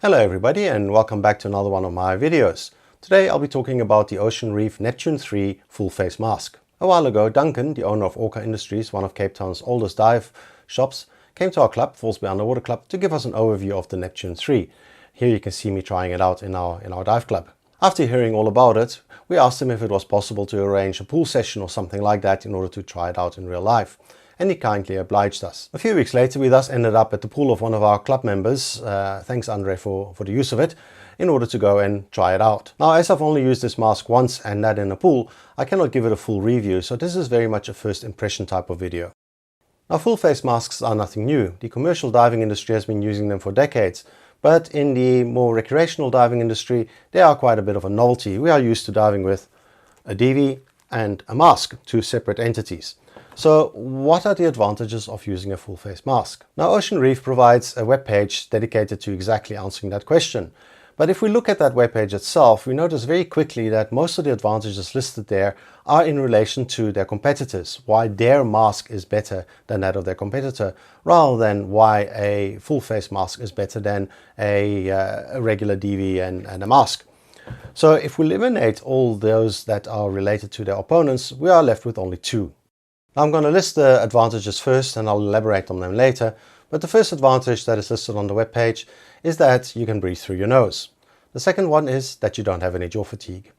Hello everybody and welcome back to another one of my videos. Today I'll be talking about the Ocean Reef Neptune III full face mask. A while ago Duncan, the owner of Orca Industries, one of Cape Town's oldest dive shops, came to our club, Fallsby Underwater Club, to give us an overview of the Neptune III. Here you can see me trying it out in our dive club. After hearing all about it, we asked him if it was possible to arrange a pool session or something like that in order to try it out in real life. And he kindly obliged us. A few weeks later we thus ended up at the pool of one of our club members, thanks Andre for the use of it, in order to go and try it out. Now, as I've only used this mask once and that in a pool, I cannot give it a full review, so this is very much a first impression type of video. Now, full face masks are nothing new. The commercial diving industry has been using them for decades, but in the more recreational diving industry they are quite a bit of a novelty. We are used to diving with a DV and a mask, two separate entities. So what are the advantages of using a full face mask? Now, Ocean Reef provides a web page dedicated to exactly answering that question. But if we look at that web page itself, we notice very quickly that most of the advantages listed there are in relation to their competitors, why their mask is better than that of their competitor, rather than why a full face mask is better than a regular DV and a mask. So if we eliminate all those that are related to their opponents, we are left with only two. Now, I'm going to list the advantages first and I'll elaborate on them later, but the first advantage that is listed on the web page is that you can breathe through your nose. The second one is that you don't have any jaw fatigue.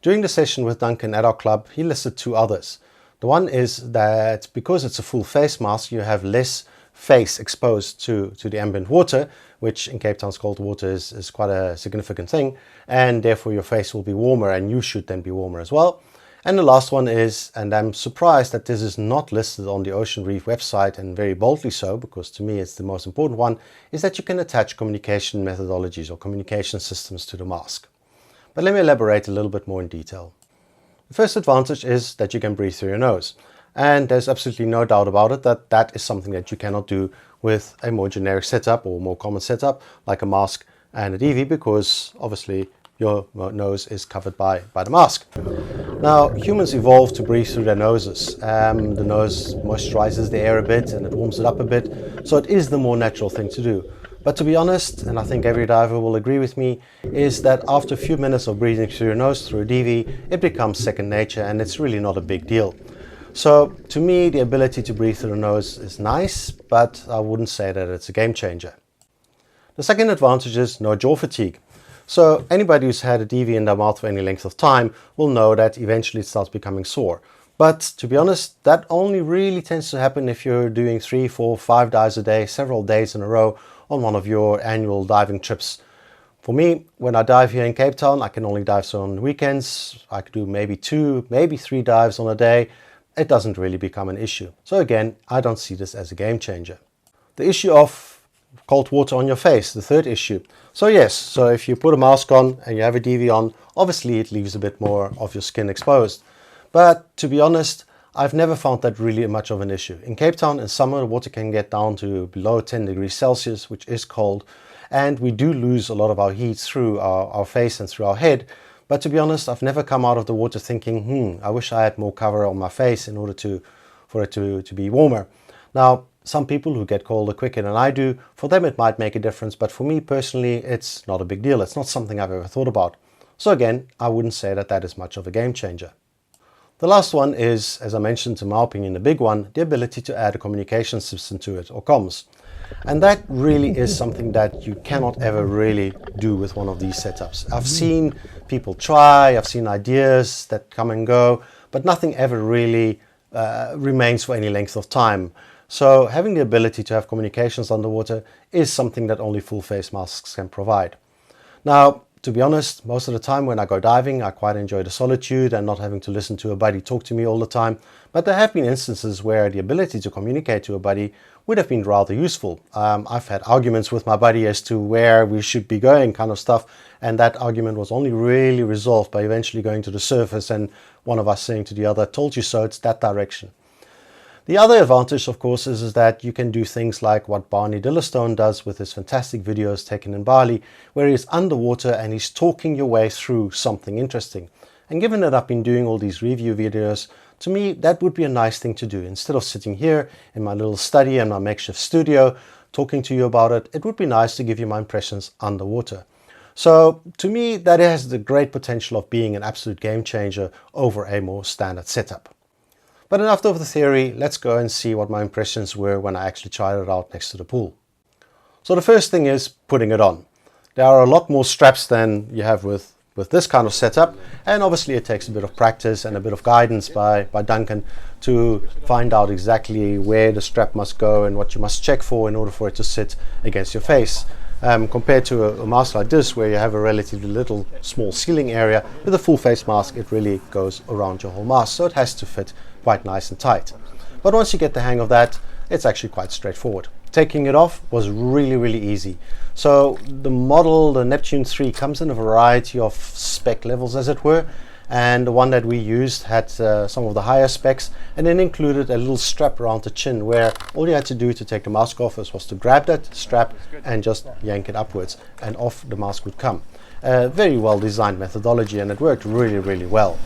During the session with Duncan at our club, he listed two others. The one is that because it's a full face mask, you have less face exposed to the ambient water, which in Cape Town's cold water is quite a significant thing, and therefore your face will be warmer and you should then be warmer as well. And the last one is, and I'm surprised that this is not listed on the Ocean Reef website, and very boldly so, because to me it's the most important one, is that you can attach communication methodologies or communication systems to the mask. But let me elaborate a little bit more in detail. The first advantage is that you can breathe through your nose. And there's absolutely no doubt about it that that is something that you cannot do with a more generic setup or more common setup like a mask and a DV, because obviously your nose is covered by the mask. Now, humans evolved to breathe through their noses. The nose moisturizes the air a bit and it warms it up a bit, so it is the more natural thing to do. But to be honest, and I think every diver will agree with me, is that after a few minutes of breathing through your nose through a DV, it becomes second nature and it's really not a big deal. So to me, the ability to breathe through the nose is nice, but I wouldn't say that it's a game changer. The second advantage is no jaw fatigue. So anybody who's had a DV in their mouth for any length of time will know that eventually it starts becoming sore. But to be honest, that only really tends to happen if you're doing 3, 4, 5 dives a day, several days in a row on one of your annual diving trips. For me, when I dive here in Cape Town, I can only dive so on weekends. I could do maybe 2, maybe 3 dives on a day. It doesn't really become an issue. So again, I don't see this as a game changer. The issue of cold water on your face, the third issue. So yes, so if you put a mask on and you have a DV on, obviously it leaves a bit more of your skin exposed. But to be honest, I've never found that really much of an issue. In Cape Town in summer, the water can get down to below 10 degrees Celsius, which is cold, and we do lose a lot of our heat through our face and through our head. But to be honest, I've never come out of the water thinking, I wish I had more cover on my face in order for it to be warmer. Now, some people who get colder quicker than I do, for them it might make a difference, but for me personally it's not a big deal. It's not something I've ever thought about. So again, I wouldn't say that that is much of a game changer. The last one is, as I mentioned, in my opinion, the big one, the ability to add a communication system to it, or comms. And that really is something that you cannot ever really do with one of these setups. I've seen people try, I've seen ideas that come and go, but nothing ever really remains for any length of time. So having the ability to have communications underwater is something that only full face masks can provide. Now, to be honest, most of the time when I go diving, I quite enjoy the solitude and not having to listen to a buddy talk to me all the time. But there have been instances where the ability to communicate to a buddy would have been rather useful. I've had arguments with my buddy as to where we should be going, kind of stuff, and that argument was only really resolved by eventually going to the surface and one of us saying to the other, "Told you so, it's that direction." The other advantage, of course, is that you can do things like what Barney Dillistone does with his fantastic videos taken in Bali, where he's underwater and he's talking your way through something interesting. And given that I've been doing all these review videos, to me that would be a nice thing to do. Instead of sitting here in my little study and my makeshift studio, talking to you about it, it would be nice to give you my impressions underwater. So to me, that has the great potential of being an absolute game changer over a more standard setup. But enough of the theory, let's go and see what my impressions were when I actually tried it out next to the pool. So the first thing is putting it on. There are a lot more straps than you have with this kind of setup, and obviously it takes a bit of practice and a bit of guidance by Duncan to find out exactly where the strap must go and what you must check for in order for it to sit against your face. Compared to a mask like this, where you have a relatively little small ceiling area, with a full face mask it really goes around your whole mask, so it has to fit quite nice and tight. But once you get the hang of that, it's actually quite straightforward. Taking it off was really easy. So the model, the Neptune III, comes in a variety of spec levels, as it were, and the one that we used had some of the higher specs, and then included a little strap around the chin, where all you had to do to take the mask off was to grab that strap and just yank it upwards, and off the mask would come. Very well designed methodology, and it worked really well.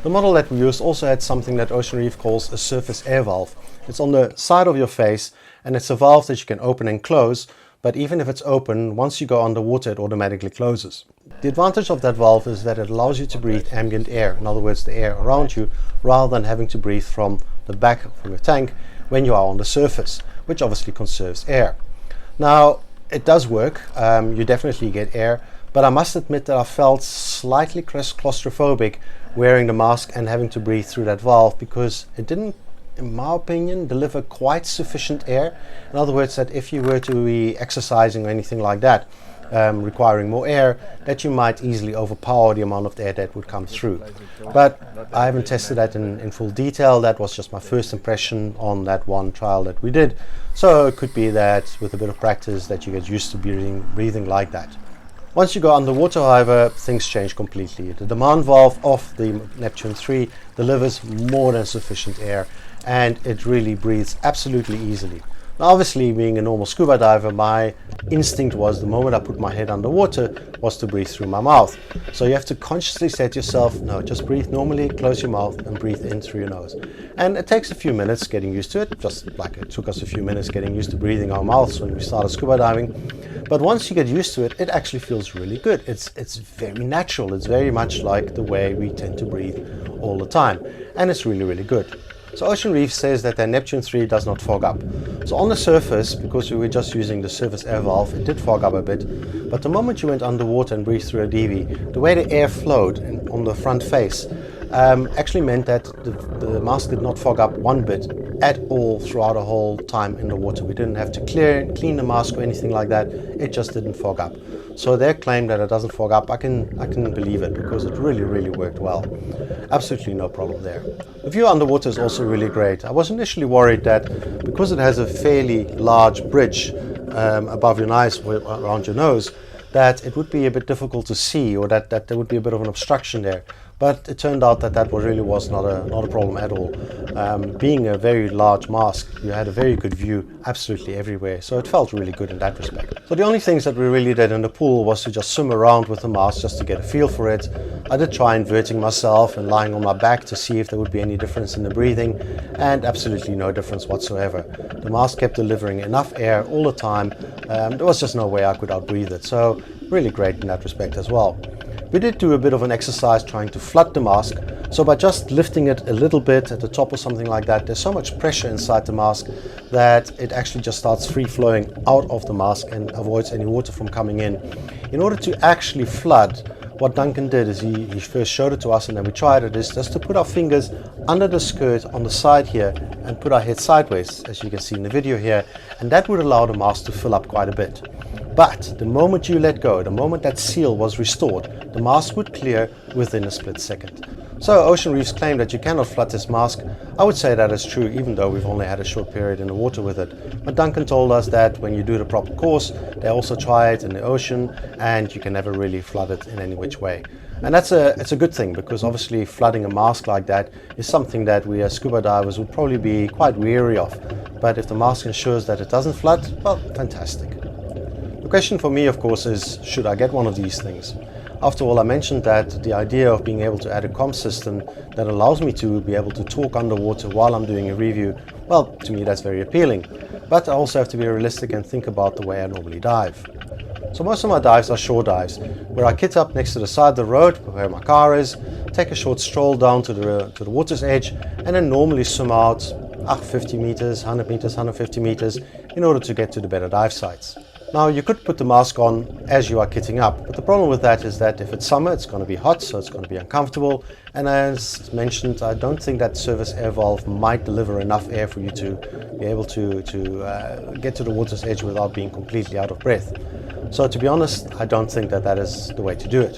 The model that we used also had something that Ocean Reef calls a surface air valve. It's on the side of your face, and it's a valve that you can open and close, but even if it's open, once you go underwater it automatically closes. The advantage of that valve is that it allows you to breathe ambient air, in other words the air around you, rather than having to breathe from the back of your tank when you are on the surface, which obviously conserves air. Now it does work, you definitely get air, but I must admit that I felt slightly claustrophobic wearing the mask and having to breathe through that valve, because it didn't, in my opinion, deliver quite sufficient air. In other words, that if you were to be exercising or anything like that, requiring more air, that you might easily overpower the amount of air that would come through. But I haven't tested that in full detail. That was just my first impression on that one trial that we did. So it could be that with a bit of practice that you get used to breathing like that. Once you go underwater, however, things change completely. The demand valve of the Neptune III delivers more than sufficient air, and it really breathes absolutely easily. Now, obviously, being a normal scuba diver, my instinct was, the moment I put my head underwater, was to breathe through my mouth. So you have to consciously say to yourself, no, just breathe normally, close your mouth and breathe in through your nose. And it takes a few minutes getting used to it, just like it took us a few minutes getting used to breathing our mouths when we started scuba diving. But once you get used to it, it actually feels really good. It's very natural. It's very much like the way we tend to breathe all the time. And it's really good. So Ocean Reef says that their Neptune III does not fog up. So on the surface, because we were just using the surface air valve, it did fog up a bit. But the moment you went underwater and breathed through a DV, the way the air flowed on the front face actually meant that the mask did not fog up one bit at all throughout the whole time in the water. We didn't have to clean the mask or anything like that. It just didn't fog up. So their claim that it doesn't fog up, I can believe it, because it really worked well. Absolutely no problem there. The view underwater is also really great. I was initially worried that because it has a fairly large bridge above your eyes, around your nose, that it would be a bit difficult to see, or that there would be a bit of an obstruction there. But it turned out that really was not a problem at all. Being a very large mask, you had a very good view absolutely everywhere, so it felt really good in that respect. So the only things that we really did in the pool was to just swim around with the mask just to get a feel for it. I did try inverting myself and lying on my back to see if there would be any difference in the breathing, and absolutely no difference whatsoever. The mask kept delivering enough air all the time. There was just no way I could outbreathe it, so really great in that respect as well. We did do a bit of an exercise trying to flood the mask, so by just lifting it a little bit at the top or something like that, there's so much pressure inside the mask that it actually just starts free flowing out of the mask and avoids any water from coming in. In order to actually flood, what Duncan did is he first showed it to us, and then we tried it, is just to put our fingers under the skirt on the side here and put our head sideways, as you can see in the video here, and that would allow the mask to fill up quite a bit. But the moment you let go, the moment that seal was restored, the mask would clear within a split second. So Ocean Reef's claim that you cannot flood this mask, I would say that is true, even though we've only had a short period in the water with it. But Duncan told us that when you do the proper course, they also try it in the ocean, and you can never really flood it in any which way. And it's a good thing, because obviously flooding a mask like that is something that we as scuba divers would probably be quite wary of. But if the mask ensures that it doesn't flood, well, fantastic. The question for me, of course, is should I get one of these things? After all, I mentioned that the idea of being able to add a comm system that allows me to be able to talk underwater while I'm doing a review, well, to me that's very appealing. But I also have to be realistic and think about the way I normally dive. So most of my dives are shore dives, where I kit up next to the side of the road where my car is, take a short stroll down to the water's edge, and then normally swim out 50 meters, 100 meters, 150 meters in order to get to the better dive sites. Now, you could put the mask on as you are kitting up, but the problem with that is that if it's summer, it's going to be hot, so it's going to be uncomfortable. And as mentioned, I don't think that surface air valve might deliver enough air for you to be able to get to the water's edge without being completely out of breath. So to be honest, I don't think that that is the way to do it.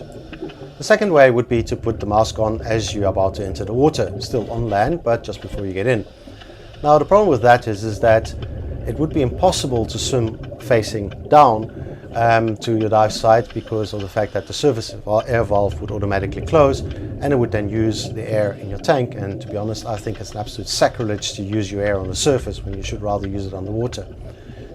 The second way would be to put the mask on as you're about to enter the water, still on land, but just before you get in. Now, the problem with that is that it would be impossible to swim facing down to your dive site, because of the fact that the surface air valve would automatically close and it would then use the air in your tank. And to be honest, I think it's an absolute sacrilege to use your air on the surface when you should rather use it underwater.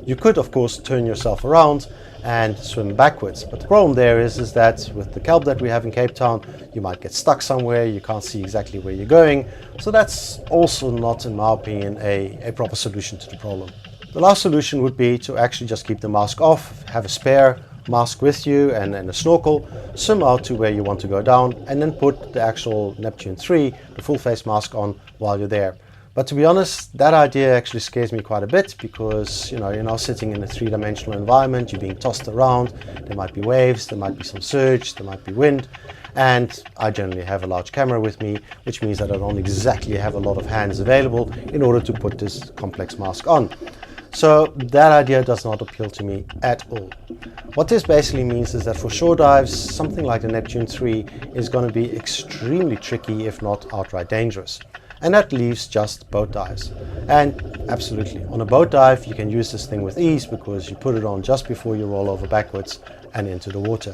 You could, of course, turn yourself around and swim backwards, but the problem there is that with the kelp that we have in Cape Town, you might get stuck somewhere, you can't see exactly where you're going. So that's also not, in my opinion, a proper solution to the problem. The last solution would be to actually just keep the mask off, have a spare mask with you and a snorkel, swim out to where you want to go down, and then put the actual Neptune III, the full face mask, on while you're there. But to be honest, that idea actually scares me quite a bit, because you're now sitting in a three-dimensional environment, you're being tossed around, there might be waves, there might be some surge, there might be wind, and I generally have a large camera with me, which means that I don't exactly have a lot of hands available in order to put this complex mask on. So that idea does not appeal to me at all. What this basically means is that for shore dives, something like the Neptune III is going to be extremely tricky, if not outright dangerous. And that leaves just boat dives. And absolutely, on a boat dive, you can use this thing with ease, because you put it on just before you roll over backwards and into the water.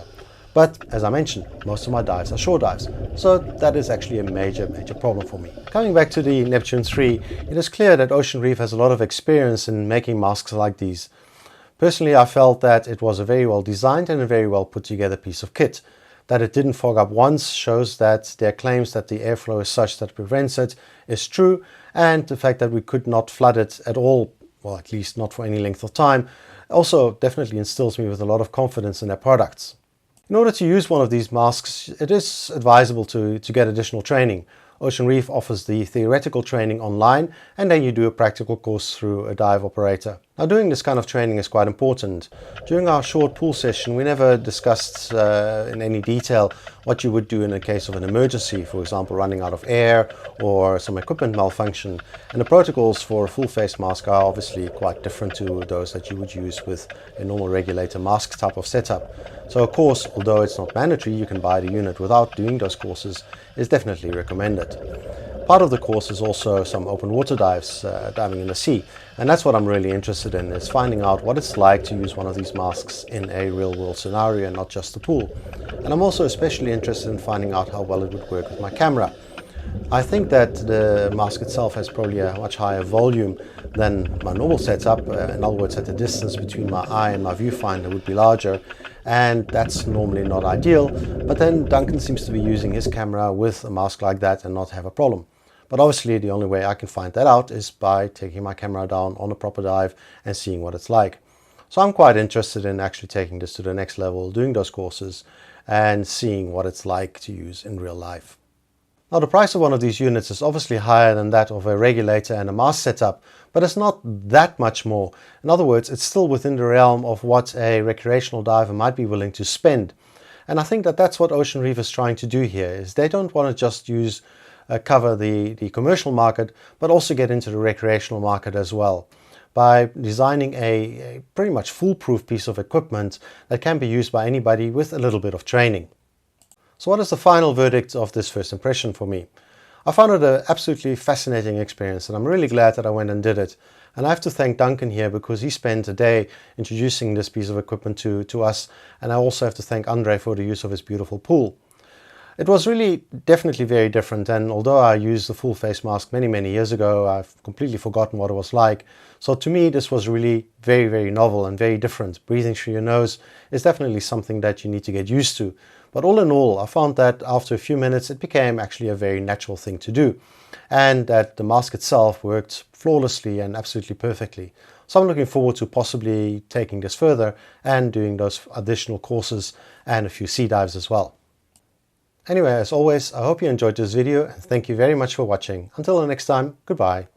But as I mentioned, most of my dives are shore dives, so that is actually a major problem for me. Coming back to the Neptune III, it is clear that Ocean Reef has a lot of experience in making masks like these. Personally, I felt that it was a very well designed and a very well put together piece of kit. That it didn't fog up once shows that their claims that the airflow is such that prevents it is true, and the fact that we could not flood it at all, well, at least not for any length of time, also definitely instills me with a lot of confidence in their products. In order to use one of these masks, it is advisable to get additional training. Ocean Reef offers the theoretical training online, and then you do a practical course through a dive operator. Now, doing this kind of training is quite important. During our short pool session, we never discussed in any detail what you would do in a case of an emergency, for example, running out of air or some equipment malfunction. And the protocols for a full face mask are obviously quite different to those that you would use with a normal regulator mask type of setup. So a course, although it's not mandatory, you can buy the unit without doing those courses, is definitely recommended. Part of the course is also some open water dives, diving in the sea. And that's what I'm really interested in, is finding out what it's like to use one of these masks in a real world scenario and not just the pool. And I'm also especially interested in finding out how well it would work with my camera. I think that the mask itself has probably a much higher volume than my normal setup. In other words, that the distance between my eye and my viewfinder would be larger, and that's normally not ideal. But then Duncan seems to be using his camera with a mask like that and not have a problem. But obviously the only way I can find that out is by taking my camera down on a proper dive and seeing what it's like. So I'm quite interested in actually taking this to the next level, doing those courses and seeing what it's like to use in real life. Now, the price of one of these units is obviously higher than that of a regulator and a mask setup, but it's not that much more. In other words, it's still within the realm of what a recreational diver might be willing to spend. And I think that that's what Ocean Reef is trying to do here, is they don't want to just cover the commercial market, but also get into the recreational market as well, by designing a pretty much foolproof piece of equipment that can be used by anybody with a little bit of training. So what is the final verdict of this first impression for me? I found it an absolutely fascinating experience, and I'm really glad that I went and did it. And I have to thank Duncan here, because he spent a day introducing this piece of equipment to us, and I also have to thank Andre for the use of his beautiful pool. It was really definitely very different, and although I used the full face mask many years ago, I've completely forgotten what it was like. So to me this was really very novel and very different. Breathing through your nose is definitely something that you need to get used to. But all in all, I found that after a few minutes it became actually a very natural thing to do, and that the mask itself worked flawlessly and absolutely perfectly. So I'm looking forward to possibly taking this further and doing those additional courses and a few sea dives as well. Anyway, as always, I hope you enjoyed this video and thank you very much for watching. Until the next time, goodbye.